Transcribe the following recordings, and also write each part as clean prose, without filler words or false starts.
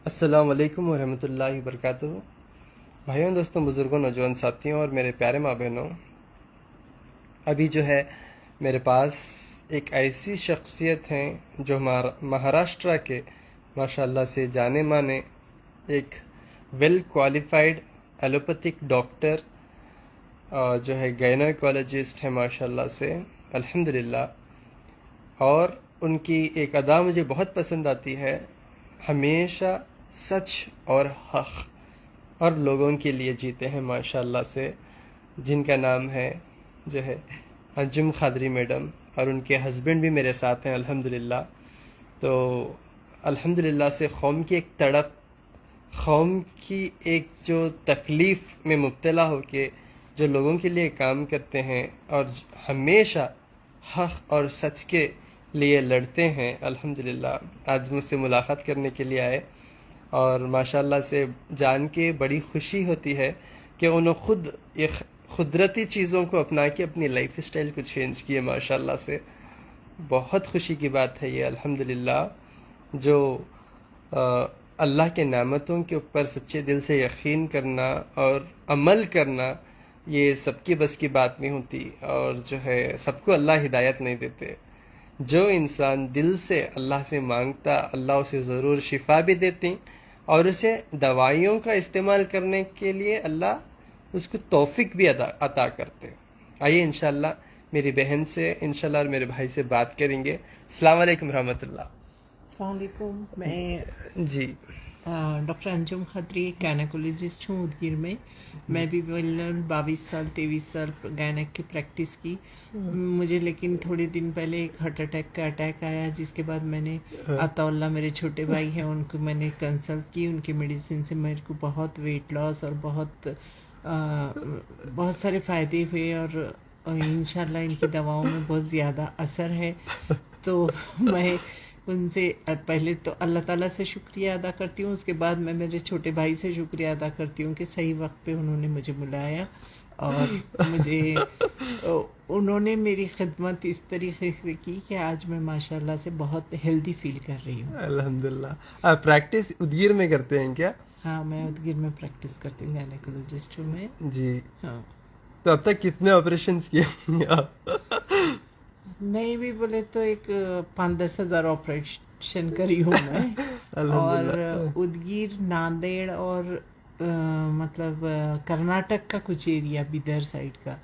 السلام علیکم ورحمۃ اللہ وبرکاتہ۔ بھائیوں، دوستوں، بزرگوں، نوجوان ساتھیوں اور میرے پیارے ماں بہنوں، ابھی جو ہے میرے پاس ایک ایسی شخصیت ہیں جو مہاراشٹرا کے ماشاء اللہ سے جانے مانے ایک ویل کوالیفائڈ ایلوپیتھک ڈاکٹر جو ہے گائنیکولوجسٹ ہیں ماشاء اللہ سے، الحمدللہ۔ اور ان کی ایک ادا مجھے بہت پسند آتی ہے، ہمیشہ سچ اور حق اور لوگوں کے لیے جیتے ہیں ماشاء اللہ سے، جن کا نام ہے جو ہے انجم خادری میڈم، اور ان کے ہسبینڈ بھی میرے ساتھ ہیں الحمدللہ۔ تو الحمدللہ سے قوم کی ایک تڑپ، قوم کی ایک جو تکلیف میں مبتلا ہو کے جو لوگوں کے لیے کام کرتے ہیں اور ہمیشہ حق اور سچ کے لیے لڑتے ہیں، الحمدللہ آج مجھ سے ملاقات کرنے کے لیے آئے، اور ماشاءاللہ سے جان کے بڑی خوشی ہوتی ہے کہ انہوں خود یہ قدرتی چیزوں کو اپنا کے اپنی لائف اسٹائل کو چینج کیے ماشاءاللہ سے۔ بہت خوشی کی بات ہے یہ، الحمدللہ، جو اللہ کے نعمتوں کے اوپر سچے دل سے یقین کرنا اور عمل کرنا، یہ سب کی بس کی بات نہیں ہوتی، اور جو ہے سب کو اللہ ہدایت نہیں دیتے۔ جو انسان دل سے اللہ سے مانگتا، اللہ اسے ضرور شفا بھی دیتی، اور اسے دوائیوں کا استعمال کرنے کے لیے اللہ اس کو توفیق بھی عطا کرتے۔ آئیے انشاءاللہ میری بہن سے انشاءاللہ اور میرے بھائی سے بات کریں گے۔ السلام علیکم رحمۃ اللہ۔ السلام علیکم، میں جی ڈاکٹر انجم خدری گائنیکولوجسٹ ہوں ادگیر میں۔ میں بھی 22 سال گائنک کی پریکٹس کی۔ مجھے لیکن تھوڑے دن پہلے ایک ہارٹ اٹیک کا اٹیک آیا، جس کے بعد میں نے عطا اللہ میرے چھوٹے بھائی ہیں، ان کو میں نے کنسلٹ کی۔ ان کی میڈیسن سے میرے کو بہت ویٹ لاس اور بہت سارے فائدے ہوئے، اور انشاءاللہ ان کی دواؤں میں بہت زیادہ اثر ہے۔ تو میں ان سے پہلے تو اللہ تعالیٰ سے شکریہ ادا کرتی ہوں، اس کے بعد میں میرے چھوٹے بھائی سے شکریہ ادا کرتی ہوں کہ صحیح وقت پہ انہوں نے مجھے بلایا، اور انہوں نے میری خدمت اس طریقے سے کی کہ آج میں ماشاءاللہ سے بہت ہیلدی فیل کر رہی ہوں۔ الحمدللہ۔ آپ پریکٹس ادگیر میں کرتے ہیں کیا؟ ہاں، میں ادگیر میں پریکٹس کرتی ہوں، گائنیکولوجسٹ ہوں میں۔ جی، ہاں، تو اب تک کتنے آپریشنز کیے ہوں گے آپ؟ نہیں بھی بولے تو ایک 5-10 ہزار آپریشن کری ہوں میں۔ اور الحمدللہ۔ ادگیر، ناندیڑ اور مطلب کرناٹک کا کچھ ایریا بیدر سائڈ کا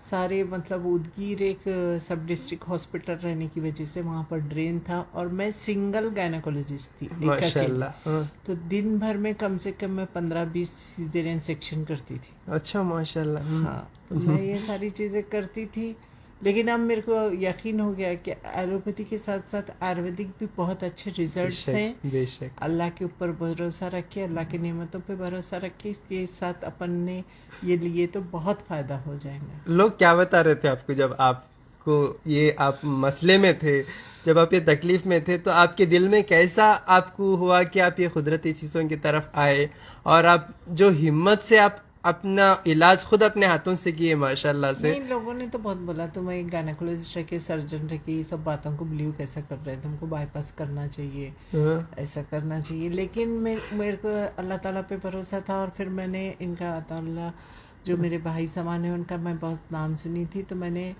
سارے، مطلب ادگیر ایک سب ڈسٹرکٹ ہاسپٹل رہنے کی وجہ سے وہاں پر ڈرین تھا، اور میں سنگل گائنیکولوجسٹ تھی، ایک ماشاء اکیلی۔ اللہ۔ تو دن بھر میں کم سے کم میں 15-20 سیزرین سیکشن کرتی تھی۔ اچھا، ماشاء اللہ۔ ہاں، تو میں یہ ساری چیزیں کرتی تھی، لیکن اب میرے کو یقین ہو گیا کہ ایلوپیتھی کے ساتھ ساتھ آیورویدک بھی بہت اچھے بے ریزلٹس ہیں۔ شک، بے شک۔ اللہ کے اوپر بھروسہ رکھے، اللہ کی نعمتوں پہ بھروسہ رکھے، اس کے ساتھ اپن نے یہ لیے تو بہت فائدہ ہو جائیں گا۔ لوگ کیا بتا رہے تھے آپ کو جب آپ کو یہ آپ مسئلے میں تھے، جب آپ یہ تکلیف میں تھے، تو آپ کے دل میں کیسا آپ کو ہوا کہ آپ یہ قدرتی چیزوں کی طرف آئے، اور آپ جو ہمت سے آپ اپنا علاج خود اپنے ہاتھوں سے کیے ماشاء اللہ سے؟ نہیں، لوگوں نے تو بہت بولا تم ایک گائنیکولوجسٹ رہ کے، سرجن رہ کے، یہ سب باتوں کو بلیو کیسا کر رہے ہیں، تم کو بائی پاس کرنا چاہیے، ایسا کرنا چاہیے۔ لیکن میرے کو اللہ تعالیٰ پہ بھروسہ تھا، اور پھر میں نے ان کا عطا اللہ جو میرے بھائی سامان ہیں ان کا میں بہت نام سنی تھی، تو میں نے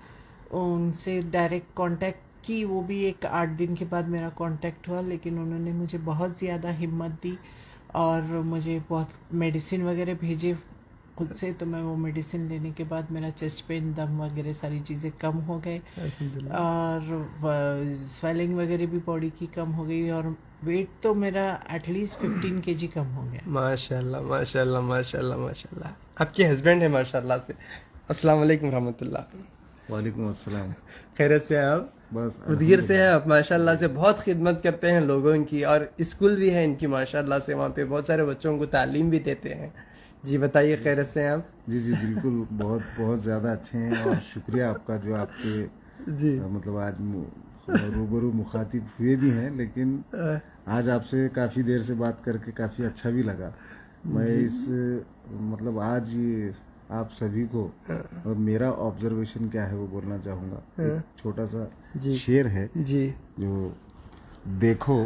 ان سے ڈائریکٹ کانٹیکٹ کی۔ وہ بھی ایک 8 دن کے بعد میرا کانٹیکٹ ہوا، لیکن انہوں نے مجھے بہت زیادہ ہمت دی، اور مجھے بہت میڈیسن وغیرہ بھیجے خود سے۔ تو میں وہ میڈیسن لینے کے بعد میرا چیسٹ پین، دم وغیرہ ساری چیزیں کم ہو گئے، الحمدللہ۔ اور سویلنگ وغیرہ بھی باڈی کی کم ہو گئی، اور ویٹ تو میرا ایٹ لیسٹ 15 kg کم ہو گیا۔ ماشاء اللہ، ماشاء اللہ، ماشاء اللہ، ماشاء اللہ۔ آپ کے ہسبینڈ ہیں ماشاء اللہ سے۔ السلام علیکم رحمۃ اللہ۔ وعلیکم السلام۔ خیریت سے ہیں آپ؟ بس ادگیر سے ہیں آپ ماشاء اللہ سے، بہت خدمت کرتے ہیں لوگوں کی، اور اسکول بھی ہے ان کی ماشاء اللہ سے، وہاں پہ بہت سارے بچوں کو تعلیم بھی دیتے ہیں۔ جی بتائیے، خیریت سے ہیں آپ؟ جی جی بالکل، بہت بہت زیادہ اچھے ہیں، اور شکریہ آپ کا جو آپ کے جی مطلب آج روبرو مخاطب ہوئے بھی ہیں، لیکن آج آپ سے کافی دیر سے بات کر کے کافی اچھا بھی لگا۔ میں اس مطلب آج یہ آپ سبھی کو، اور میرا آبزرویشن کیا ہے وہ بولنا چاہوں گا۔ ایک چھوٹا سا شعر ہے جی جو دیکھو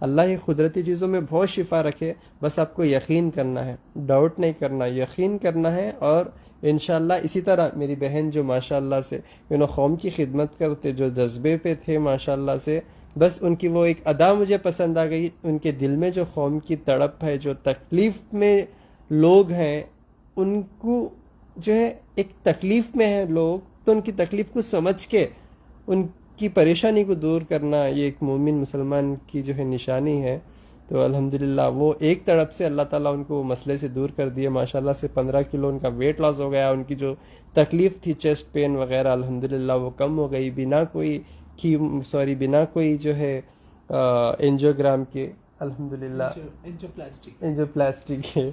اللہ ہی قدرتی چیزوں میں بہت شفا رکھے. بس آپ کو یقین کرنا ہے, ڈاؤٹ نہیں کرنا, یقین کرنا ہے. اور انشاءاللہ اسی طرح میری بہن جو ماشاءاللہ سے قوم کی خدمت کرتے, جو جذبے پہ تھے ماشاءاللہ سے, بس ان کی وہ ایک ادا مجھے پسند آ گئی. ان کے دل میں جو قوم کی تڑپ ہے, جو تکلیف میں لوگ ہیں, ان کو جو ہے ایک تکلیف میں ہیں لوگ, تو ان کی تکلیف کو سمجھ کے ان کی پریشانی کو دور کرنا, یہ ایک مومن مسلمان کی جو ہے نشانی ہے. تو الحمدللہ وہ ایک طرف سے اللہ تعالیٰ ان کو مسئلے سے دور کر دیے. ماشاءاللہ سے 15 کلو ان کا ویٹ لاس ہو گیا. ان کی جو تکلیف تھی چیسٹ پین وغیرہ الحمدللہ وہ کم ہو گئی, بنا کوئی جو ہے اینجیوگرام کے الحمدللہ, اینجیوپلاسٹک ہے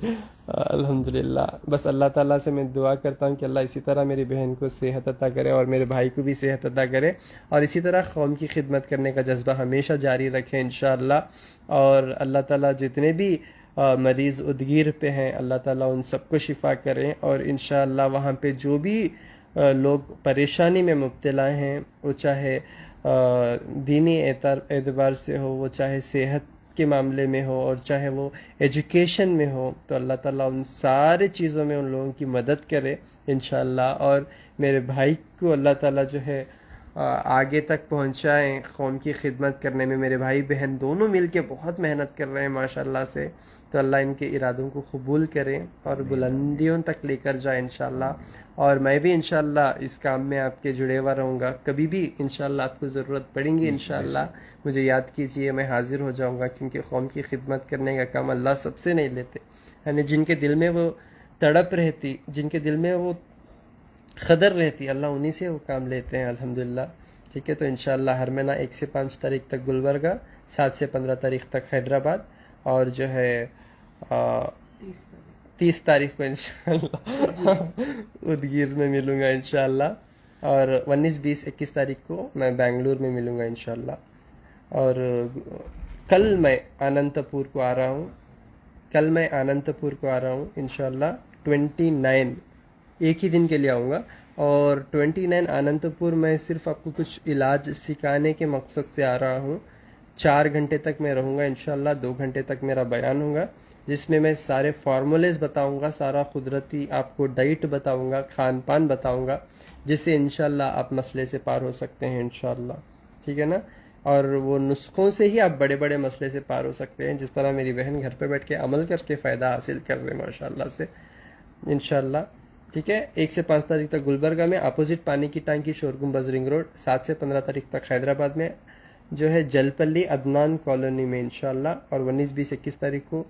الحمدللہ. بس اللہ تعالیٰ سے میں دعا کرتا ہوں کہ اللہ اسی طرح میری بہن کو صحت عطا کرے اور میرے بھائی کو بھی صحت عطا کرے, اور اسی طرح قوم کی خدمت کرنے کا جذبہ ہمیشہ جاری رکھے انشاءاللہ. اور اللہ تعالیٰ جتنے بھی مریض ادگیر پہ ہیں اللہ تعالیٰ ان سب کو شفا کریں, اور انشاءاللہ وہاں پہ جو بھی لوگ پریشانی میں مبتلا ہیں, وہ چاہے دینی اعتبار سے ہو, وہ چاہے صحت کے معاملے میں ہو, اور چاہے وہ ایجوکیشن میں ہو, تو اللہ تعالیٰ ان سارے چیزوں میں ان لوگوں کی مدد کرے انشاءاللہ. اور میرے بھائی کو اللہ تعالیٰ جو ہے آگے تک پہنچائیں قوم کی خدمت کرنے میں. میرے بھائی بہن دونوں مل کے بہت محنت کر رہے ہیں ماشاءاللہ سے, تو اللہ ان کے ارادوں کو قبول کرے اور بلندیوں تک لے کر جائے انشاءاللہ. اور میں بھی انشاءاللہ اس کام میں آپ کے جڑے ہوا رہوں گا. کبھی بھی انشاءاللہ آپ کو ضرورت پڑیں گی انشاءاللہ مجھے یاد کیجئے, میں حاضر ہو جاؤں گا. کیونکہ قوم کی خدمت کرنے کا کام اللہ سب سے نہیں لیتے, یعنی جن کے دل میں وہ تڑپ رہتی, جن کے دل میں وہ قدر رہتی, اللہ انہی سے وہ کام لیتے ہیں الحمدللہ. ٹھیک ہے, تو انشاءاللہ ہر مہینہ 1 سے 5 تاریخ تک گلبرگہ, 7 سے 15 تاریخ تک حیدرآباد, اور جو ہے 30 تاریخ کو انشاءاللہ ادگیر میں ملوں گا انشاءاللہ, اور 19, 20, 21 تاریخ کو میں بنگلور میں ملوں گا انشاءاللہ. اور کل میں آننتپور کو آ رہا ہوں, انشاءاللہ 29 ایک ہی دن کے لیے آؤں گا. اور 29 آننتپور میں صرف آپ کو کچھ علاج سکھانے کے مقصد سے آ رہا ہوں. 4 گھنٹے تک میں رہوں گا انشاءاللہ, 2 گھنٹے تک میرا بیان ہوگا, جس میں میں سارے فارمولیز بتاؤں گا, سارا قدرتی آپ کو ڈائٹ بتاؤں گا, کھان پان بتاؤں گا, جس سے انشاءاللہ آپ مسئلے سے پار ہو سکتے ہیں انشاءاللہ. ٹھیک ہے نا, اور وہ نسخوں سے ہی آپ بڑے بڑے مسئلے سے پار ہو سکتے ہیں, جس طرح میری بہن گھر پہ بیٹھ کے عمل کر کے فائدہ حاصل کر رہے ماشاءاللہ سے انشاءاللہ. ٹھیک ہے, 1 سے 5 تاریخ تک گلبرگہ میں اپوزٹ پانی کی ٹانکی, شور گنبد رنگ روڈ. 7 سے 15 تاریخ تک حیدرآباد میں جو ہے جلپلی عدنان کالونی میں انشاءاللہ. اور 19, 20, 21 تاریخ کو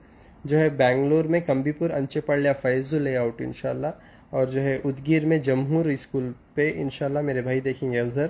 جو ہے بنگلور میں کمبی پور انچے پڑلیا فیض لے آؤٹ انشاءاللہ. اور جو ہے ادگیر میں جمہور اسکول پہ انشاءاللہ میرے بھائی دیکھیں گے اظہر.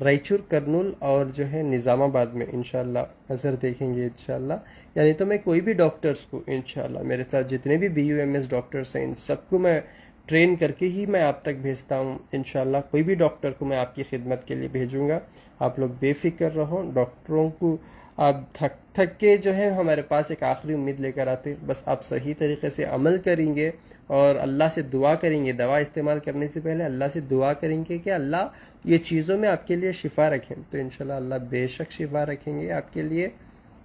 رائچور, کرنول اور جو ہے نظام آباد میں انشاءاللہ اظہر دیکھیں گے انشاءاللہ. یعنی تو میں کوئی بھی ڈاکٹرز کو انشاءاللہ, میرے ساتھ جتنے بھی BUMS ڈاکٹرز ہیں, ان سب کو میں ٹرین کر کے ہی میں آپ تک بھیجتا ہوں انشاءاللہ. کوئی بھی ڈاکٹر کو میں آپ کی خدمت کے لیے بھیجوں گا. آپ لوگ بے فکر رہو. ڈاکٹروں کو آپ تھک کے جو ہے ہمارے پاس ایک آخری امید لے کر آتے, بس آپ صحیح طریقے سے عمل کریں گے اور اللہ سے دعا کریں گے. دوا استعمال کرنے سے پہلے اللہ سے دعا کریں گے کہ اللہ یہ چیزوں میں آپ کے لیے شفا رکھیں, تو انشاءاللہ اللہ بے شک شفا رکھیں گے آپ کے لیے.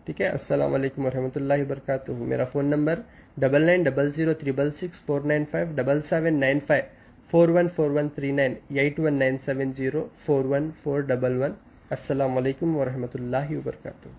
ٹھیک ہے, السلام علیکم ورحمۃ اللہ وبرکاتہ. میرا فون نمبر 9900666495 7795 414139 8197041411. السلام علیکم ورحمۃ اللہ وبرکاتہ.